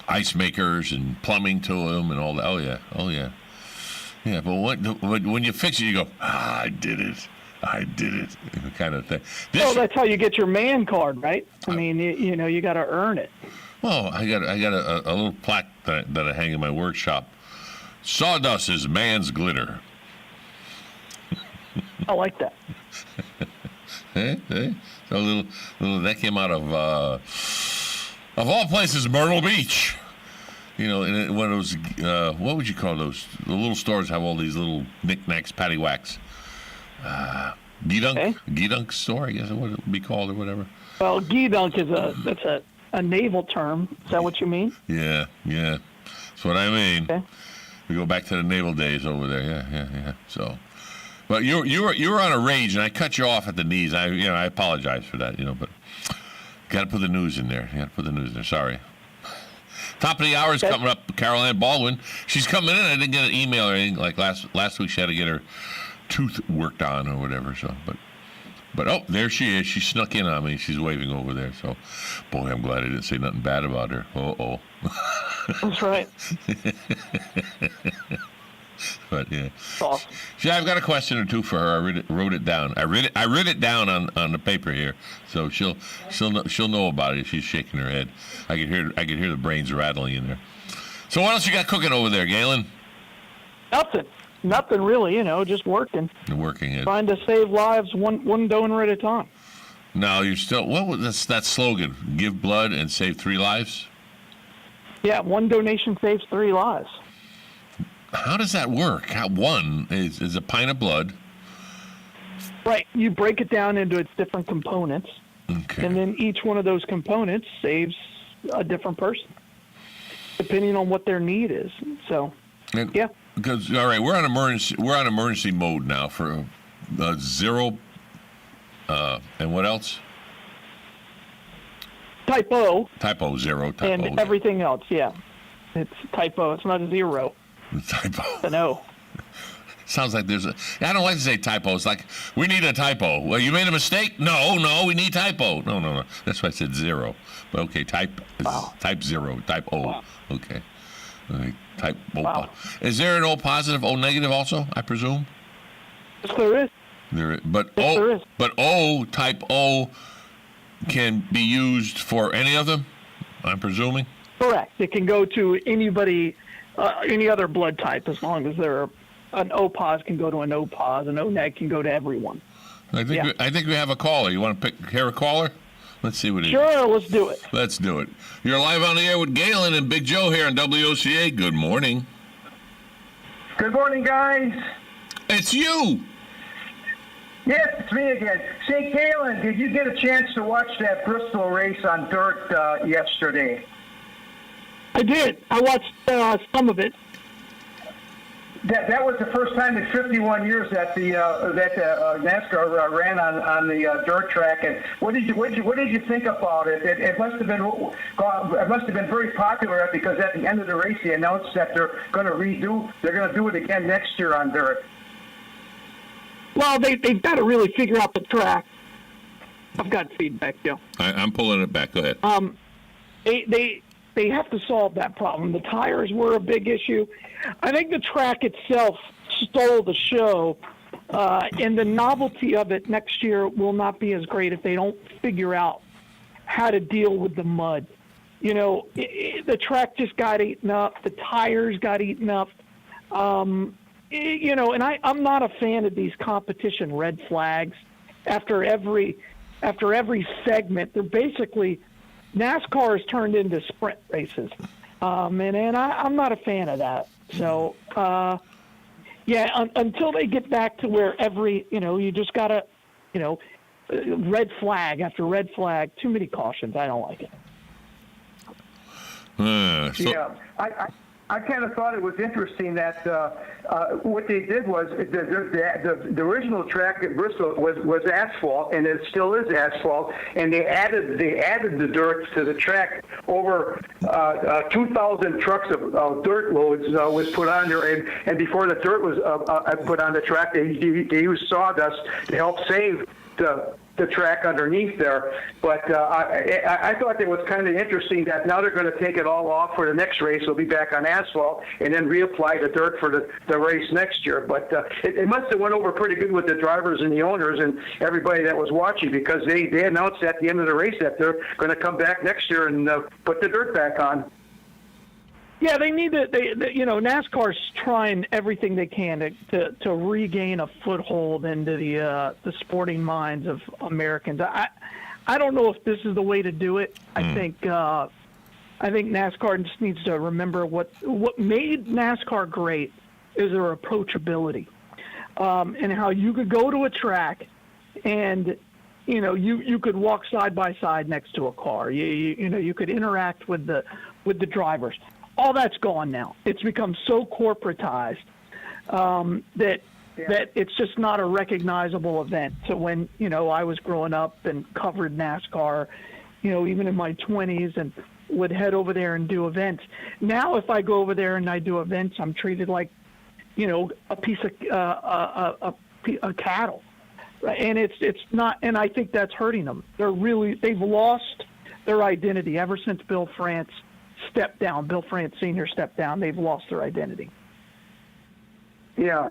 ice makers and plumbing to them and all that. Oh yeah. Yeah, but when you fix it, you go, I did it, kind of thing. That's how you get your man card, right? I mean, you got to earn it. Well, I got a little plaque that I hang in my workshop. Sawdust is man's glitter. I like that. So a little that came out of all places, Myrtle Beach. In one of those, what would you call those? The little stores have all these little knickknacks, paddywhacks. Geedunk store, I guess it would be called or whatever. Well, geedunk that's a naval term. Is that what you mean? Yeah. That's what I mean. Okay. We go back to the naval days over there. Yeah. So, but you were on a rage, and I cut you off at the knees. I apologize for that. But got to put the news in there. Sorry. Top of the hour is coming up. Carol Ann Baldwin. She's coming in. I didn't get an email or anything like last week. She had to get her tooth worked on or whatever. So, but oh, there she is. She snuck in on me. She's waving over there. So, boy, I'm glad I didn't say nothing bad about her. That's right. But yeah. Awesome. See, I've got a question or two for her. I wrote it down. I wrote it down on the paper here, so she'll know about it if she's shaking her head. I could hear the brains rattling in there. So what else you got cooking over there, Galen? Nothing really. Just working. Working it. Trying to save lives one donor at a time. No, you're still. What was that slogan? Give blood and save 3 lives. Yeah, 1 donation saves 3 lives. How does that work? One is a pint of blood. Right. You break it down into its different components. Okay. And then each one of those components saves a different person, depending on what their need is. So, yeah. Because all right, we're on emergency mode now for zero. And what else? Type O. Type O, zero. Type and O. Everything else, yeah. It's type O. It's not a zero. Typo. It's an O. Sounds like I don't like to say typo. It's like, we need a typo. Well, you made a mistake? No, we need typo. No. That's why I said zero. But okay, type 0, type O. Wow. Okay. Type O. Wow. Is there an O positive, O negative also, I presume? Yes, there is. There is. But there is. But O, type O, can be used for any of them, I'm presuming? Correct. It can go to anybody, any other blood type, as long as they're an O-pos can go to an O-pos, an O-neg can go to everyone. I think we have a caller. You want to hear a caller? Let's see what it is. Sure, let's do it. Let's do it. You're live on the air with Galen and Big Joe here on WOCA. Good morning. Good morning, guys. It's you. Yes, it's me again. Say, Galen, did you get a chance to watch that Bristol race on dirt yesterday? I did. I watched some of it. That was the first time in 51 years that NASCAR ran on the dirt track. And what did you think about it? It must have been very popular because at the end of the race they announced that they're going to do it again next year on dirt. Well, they've got to really figure out the track. I've got feedback, Joe. I'm pulling it back. Go ahead. They have to solve that problem. The tires were a big issue. I think the track itself stole the show, and the novelty of it next year will not be as great if they don't figure out how to deal with the mud. You know, the track just got eaten up. The tires got eaten up. You know, and I'm not a fan of these competition red flags. After every segment, they're basically NASCAR has turned into sprint races, and I'm not a fan of that. So, until they get back to where you just gotta, red flag after red flag, too many cautions. I don't like it. Yeah, I kind of thought it was interesting that what they did was the original track at Bristol was asphalt, and it still is asphalt. And they added the dirt to the track. Over 2,000 trucks of dirt loads was put on there, and before the dirt was put on the track, they used sawdust to help save the track underneath there. But I thought that was kind of interesting that now they're going to take it all off for the next race. It'll be back on asphalt and then reapply the dirt for the race next year. But it must have went over pretty good with the drivers and the owners and everybody that was watching, because they announced at the end of the race that they're going to come back next year and put the dirt back on. Yeah, they need to. NASCAR's trying everything they can to regain a foothold into the sporting minds of Americans. I don't know if this is the way to do it. I think NASCAR just needs to remember what made NASCAR great is their approachability, and how you could go to a track, and you could walk side by side next to a car. You could interact with the drivers. All that's gone now. It's become so corporatized that it's just not a recognizable event. So when I was growing up and covered NASCAR, even in my 20s, and would head over there and do events. Now, if I go over there and I do events, I'm treated like a piece of a cattle, right? And it's not. And I think that's hurting them. They've lost their identity ever since Bill France Sr. stepped down. They've lost their identity. Yeah.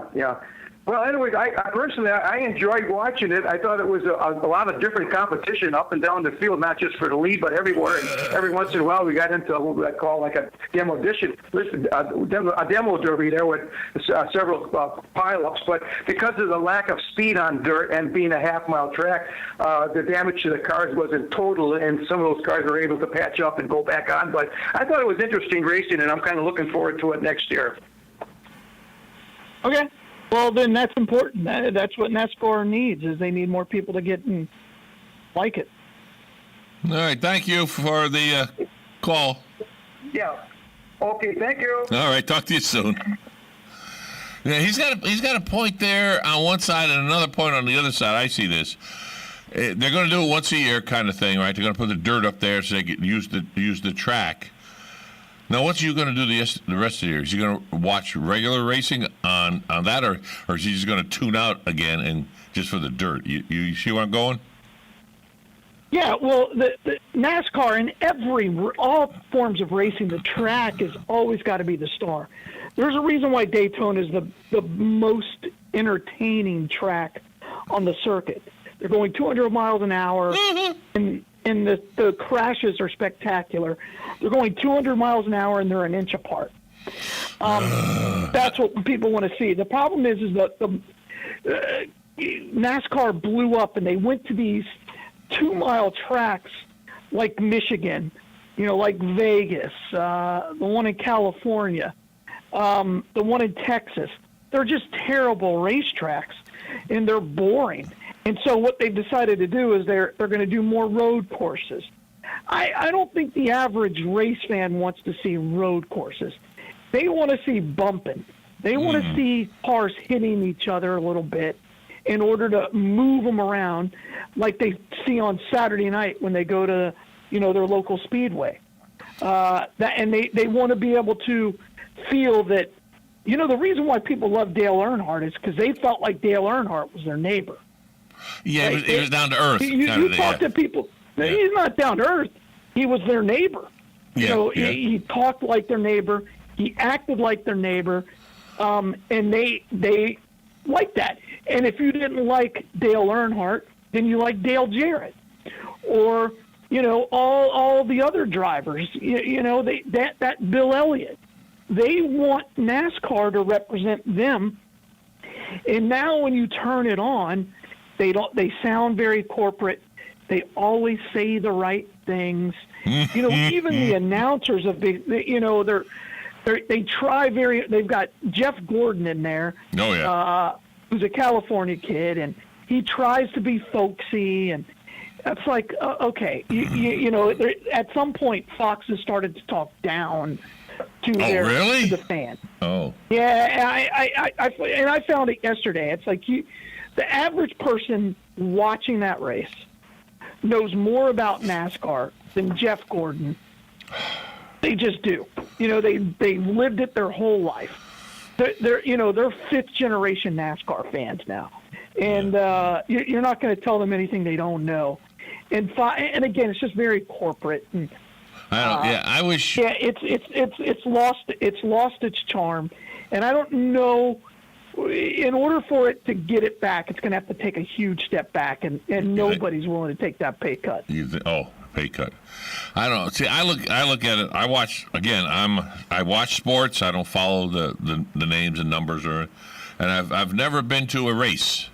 Well, anyway, I personally enjoyed watching it. I thought it was a lot of different competition up and down the field, not just for the lead, but everywhere. And every once in a while, we got into what I call like a demolition, a demo derby there with several pileups. But because of the lack of speed on dirt and being a half-mile track, the damage to the cars wasn't total, and some of those cars were able to patch up and go back on. But I thought it was interesting racing, and I'm kind of looking forward to it next year. Okay. Well, then that's important. That's what NASCAR needs, is they need more people to get and like it. All right. Thank you for the call. Yeah. Okay. Thank you. All right. Talk to you soon. Yeah, he's got a point there on one side and another point on the other side. I see this. They're going to do it once a year kind of thing, right? They're going to put the dirt up there so they can use the track. Now, what's you going to do the rest of the year? Is he going to watch regular racing on that, or is he just going to tune out again and just for the dirt? You see where I'm going? Yeah, well, the NASCAR in all forms of racing, the track has always got to be the star. There's a reason why Daytona is the most entertaining track on the circuit. They're going 200 miles an hour, and the crashes are spectacular. They're going 200 miles an hour, and they're an inch apart. That's what people want to see. The problem is that NASCAR blew up, and they went to these 2-mile tracks like Michigan, like Vegas, the one in California, the one in Texas. They're just terrible racetracks, and they're boring. And so what they've decided to do is they're going to do more road courses. I don't think the average race fan wants to see road courses. They want to see bumping. They want to see cars hitting each other a little bit in order to move them around like they see on Saturday night when they go to, their local speedway. And they want to be able to feel that, the reason why people love Dale Earnhardt is because they felt like Dale Earnhardt was their neighbor. Yeah, right? He was down to earth. You talk to people. Yeah. He's not down to earth. He was their neighbor. He talked like their neighbor. He acted like their neighbor, and they liked that. And if you didn't like Dale Earnhardt, then you like Dale Jarrett, or all the other drivers. That Bill Elliott. They want NASCAR to represent them. And now when you turn it on, they sound very corporate. They always say the right things. Even the announcers of they try they've got Jeff Gordon in there. Oh yeah. Who's a California kid, and he tries to be folksy, and it's like okay, at some point Fox has started to talk down to really? to the fan. Oh. Yeah, I found it yesterday. It's like the average person watching that race knows more about NASCAR than Jeff Gordon. They just do. They lived it their whole life. They're fifth generation NASCAR fans now, and you're not going to tell them anything they don't know. And again, it's just very corporate. And, I wish. Yeah, it's lost its charm, and I don't know. In order for it to get it back, it's going to have to take a huge step back, and nobody's willing to take that pay cut. Pay cut. I don't know. See, I look at it. I watch again. I watch sports. I don't follow the names and numbers and I've never been to a race,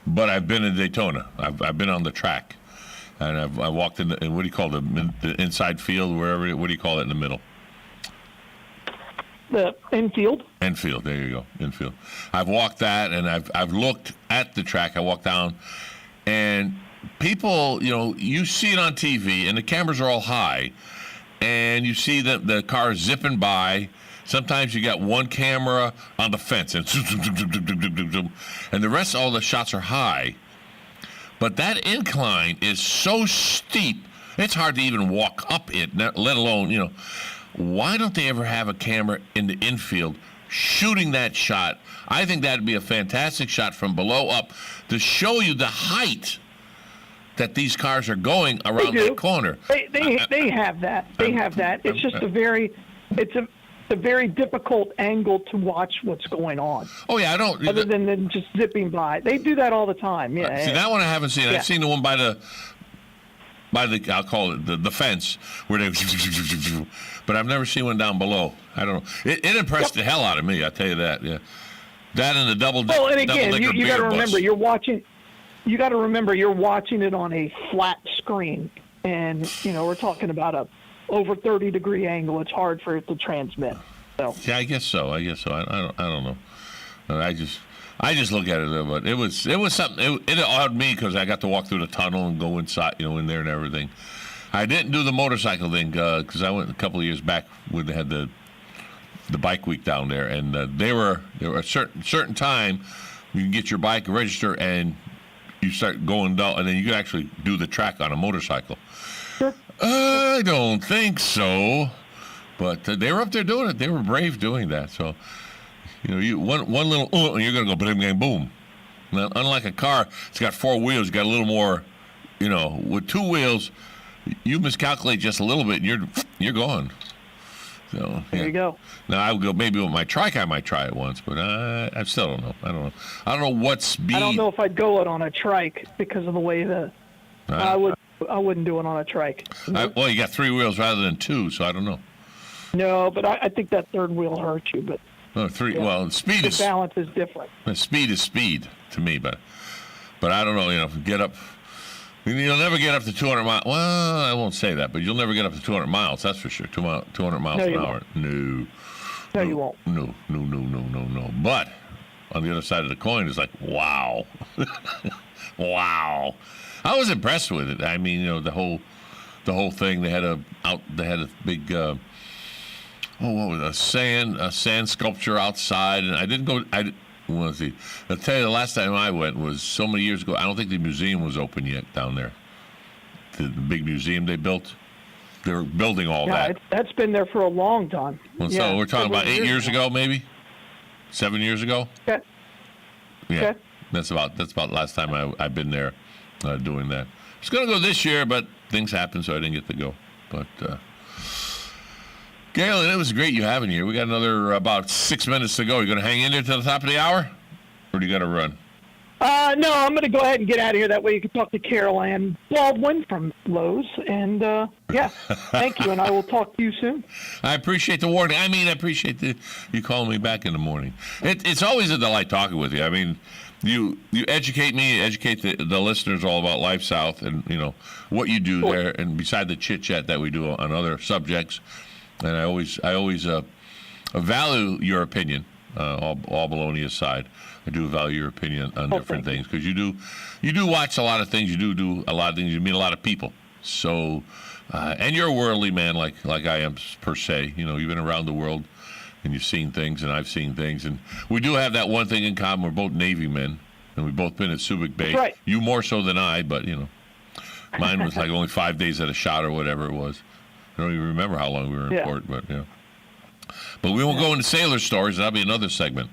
but I've been in Daytona. I've been on the track. And I walked in what do you call the inside field, wherever? What do you call it in the middle? The infield. Infield. There you go. Infield. I've walked that, and I've looked at the track. I walked down, and people, you see it on TV, and the cameras are all high, and you see the cars zipping by. Sometimes you got one camera on the fence, and the rest, all the shots are high. But that incline is so steep, it's hard to even walk up it, let alone, why don't they ever have a camera in the infield shooting that shot? I think that'd be a fantastic shot from below up to show you the height that these cars are going around that corner. They have that. They have that. It's just a very difficult angle to watch what's going on. Oh yeah, I don't. Other than just zipping by, they do that all the time. Yeah. See, that one I haven't seen. Yeah. I've seen the one by the I'll call it the fence where they. But I've never seen one down below. I don't know. It impressed the hell out of me. I tell you that. Yeah. That and the double. Well, and again, you got to remember you're watching. You got to remember you're watching it on a flat screen, and we're talking about a over 30-degree angle. It's hard for it to transmit. So. Yeah, I guess so. I don't know. I just look at it, but it was something. It awed me because I got to walk through the tunnel and go inside, in there and everything. I didn't do the motorcycle thing because I went a couple of years back when they had the bike week down there, and there were a certain time you can get your bike register and you start going down, and then you can actually do the track on a motorcycle. Sure. I don't think so, but they were up there doing it. They were brave doing that. So, you one little and you're gonna go bang boom. Now, unlike a car, it's got four wheels. You got a little more, with two wheels, you miscalculate just a little bit, and you're going. So there you go. Now I would go maybe with my trike. I might try it once, but I still don't know. I don't know what speed. I don't know if I'd go it on a trike because of the way I wouldn't do it on a trike. Well, you got three wheels rather than two, so I don't know. No, but I think that third wheel hurt you. But three. Yeah. Well, speed is balance is different. Speed is speed to me, but I don't know. Get up. You'll never get up to 200 miles. Well, I won't say that, but you'll never get up to 200 miles. That's for sure. 200 miles an hour. No. No, you won't. No. But on the other side of the coin is like, wow, wow. I was impressed with it. I mean, the whole thing. They had a big what was it, a sand sculpture outside, and I didn't go. Let's see. I'll tell you, the last time I went was so many years ago. I don't think the museum was open yet down there. The big museum they built. They were building all that. That's been there for a long time. Well, so we're talking about 8 years ago, maybe 7 years ago. Okay. Yeah, okay. That's about the last time I've been there doing that. I was going to go this year, but things happened, so I didn't get to go. But Galen, it was great you having you here. We got another about 6 minutes to go. You going to hang in there to the top of the hour, or do you got to run? No, I'm going to go ahead and get out of here. That way you can talk to Carol Ann Baldwin from Lowe's. And, yeah, thank you, and I will talk to you soon. I appreciate the warning. I appreciate you calling me back in the morning. It's always a delight talking with you. I mean, you educate me, educate the listeners all about Life South and, what you do there, and beside the chit-chat that we do on other subjects. And I always value your opinion, all baloney aside. I do value your opinion on different things because you do watch a lot of things. You do a lot of things. You meet a lot of people, So, and you're a worldly man like I am per se. You know, you've been around the world and you've seen things, and I've seen things, and we do have that one thing in common. We're both Navy men, and we've both been at Subic Bay. That's right. You more so than I, but you know, mine was like only 5 days at a shot or whatever it was. I don't even remember how long we were in port, but yeah. But we won't go into sailor stories. That'll be another segment.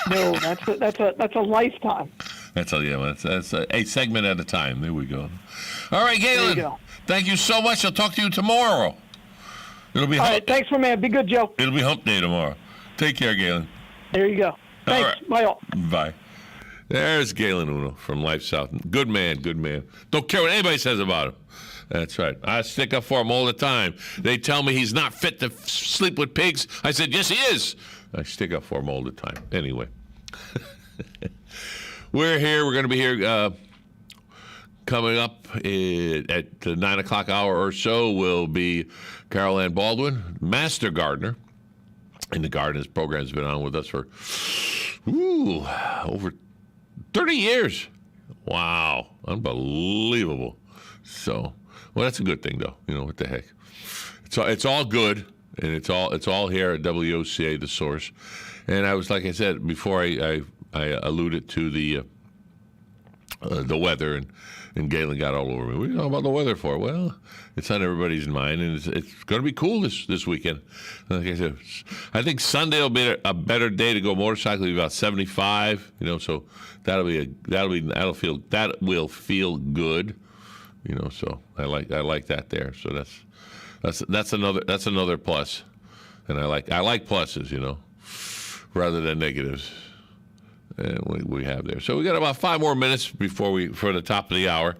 No, that's a lifetime. That's a segment at a time. There we go. All right, Galen. There you go. Thank you so much. I'll talk to you tomorrow. It'll be all right. Thanks, my man. Be good, Joe. It'll be hump day tomorrow. Take care, Galen. There you go. Thanks. All right. Bye all. Bye. There's Galen Uno from Life South. Good man, good man. Don't care what anybody says about him. That's right. I stick up for him all the time. They tell me he's not fit to sleep with pigs. I said, yes, he is. I stick up for him all the time. Anyway. We're here. We're going to be here coming up at the 9 o'clock hour or so will be Carol Ann Baldwin, Master Gardener. And the Gardeners program has been on with us for over 30 years. Wow. Unbelievable. So, well, that's a good thing, though. You know, what the heck. It's all good, and it's all here at WOCA, the source. And I was, like I said, before I alluded to the weather, and Galen got all over me. What are you talking about the weather for? Well, it's on everybody's mind, and it's going to be cool this weekend. Like I said, I think Sunday will be a better day to go motorcycling. It'll be about 75. You know, so that will feel good. You know, so I like that there. So that's another plus, and I like pluses. You know, rather than negatives. And we have there. So we got about 5 more minutes for the top of the hour.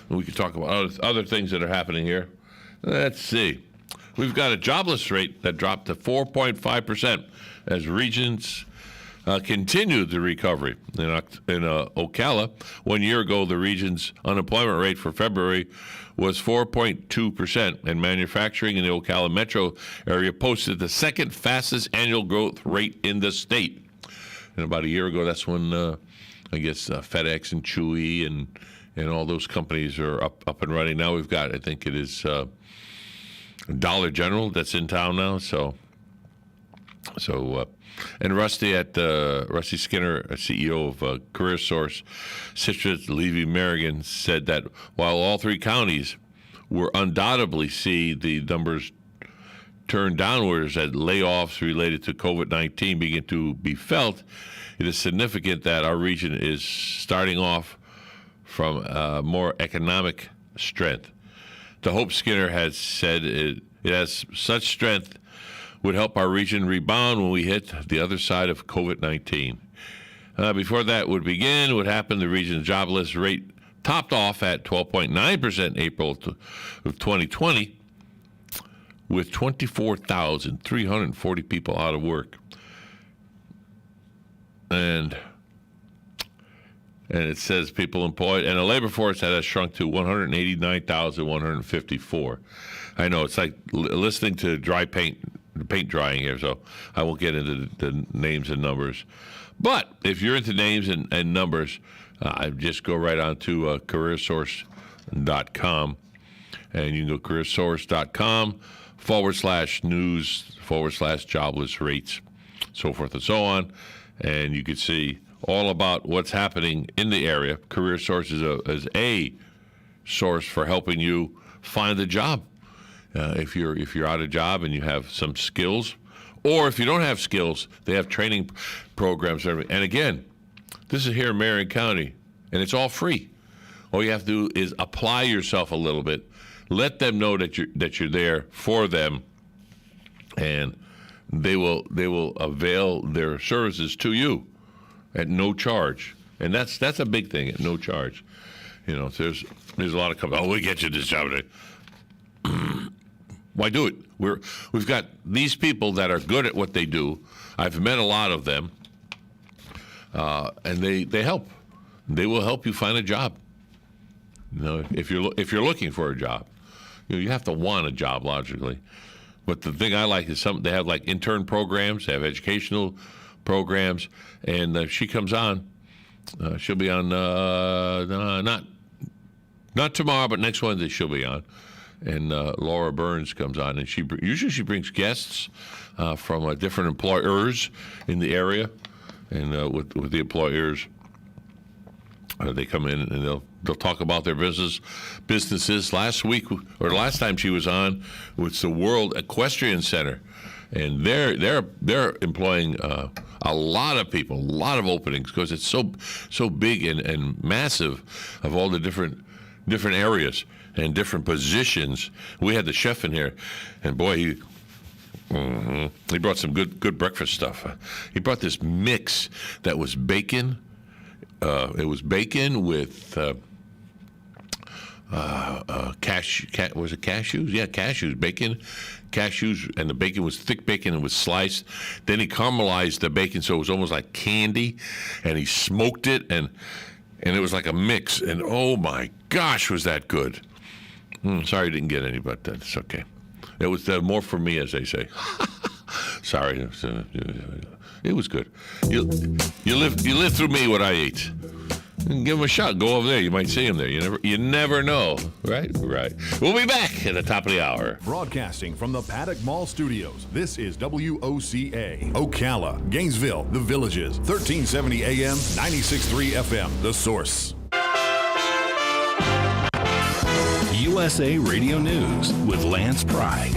We can talk about other things that are happening here. Let's see. We've got a jobless rate that dropped to 4.5% as regions continue the recovery. In Ocala, 1 year ago, the region's unemployment rate for February was 4.2%, and manufacturing in the Ocala metro area posted the second fastest annual growth rate in the state. And about a year ago, that's when I guess FedEx and Chewy and all those companies are up and running. Now we've got, I think it is Dollar General that's in town now. So and Rusty Skinner, CEO of Career Source, Citrus Levy Merrigan, said that while all 3 counties will undoubtedly see the numbers turn downwards as layoffs related to COVID-19 begin to be felt, it is significant that our region is starting off from more economic strength. The Hope Skinner has said it has such strength would help our region rebound when we hit the other side of COVID-19. Before that would begin, what happened, the region's jobless rate topped off at 12.9% in April of 2020, with 24,340 people out of work. And it says people employed, and the labor force that has shrunk to 189,154. I know, it's like listening to paint drying here, so I won't get into the names and numbers. But if you're into names and numbers, just go right on to careersource.com, and you can go careersource.com/news/jobless rates, so forth and so on, and you can see all about what's happening in the area. Career Source is a source for helping you find a job. If you're out of job and you have some skills, or if you don't have skills, they have training programs. And again, this is here in Marion County, and it's all free. All you have to do is apply yourself a little bit, let them know that you're there for them, and they will avail their services to you at no charge. And that's a big thing, at no charge. You know, there's a lot of companies, we'll get you this job today. Why do it? We've got these people that are good at what they do. I've met a lot of them, and they help. They will help you find a job. You know, if you're looking for a job, you have to want a job logically. But the thing I like is they have like intern programs, they have educational programs, and she comes on. She'll be on not Not tomorrow, but next Wednesday she'll be on. And Laura Burns comes on, and she brings guests from different employers in the area, and with the employers, they come in and they'll talk about their businesses. Last time she was on was the World Equestrian Center, and they're employing a lot of people, a lot of openings because it's so big and massive of all the different areas and different positions. We had the chef in here, and boy, he brought some good breakfast stuff. He brought this mix that was bacon. It was bacon with was it cashews? Yeah, cashews. Cashews, and the bacon was thick bacon and was sliced. Then he caramelized the bacon so it was almost like candy, and he smoked it, and it was like a mix. And oh my gosh, was that good! Sorry you didn't get any, but that's okay. It was more for me, as they say. Sorry, it was good. You live through me what I ate. Give him a shot. Go over there. You might see him there. You never know, right? Right. We'll be back at the top of the hour. Broadcasting from the Paddock Mall Studios. This is WOCA, Ocala, Gainesville, The Villages, 1370 AM, 96.3 FM. The Source. USA Radio News with Lance Pry.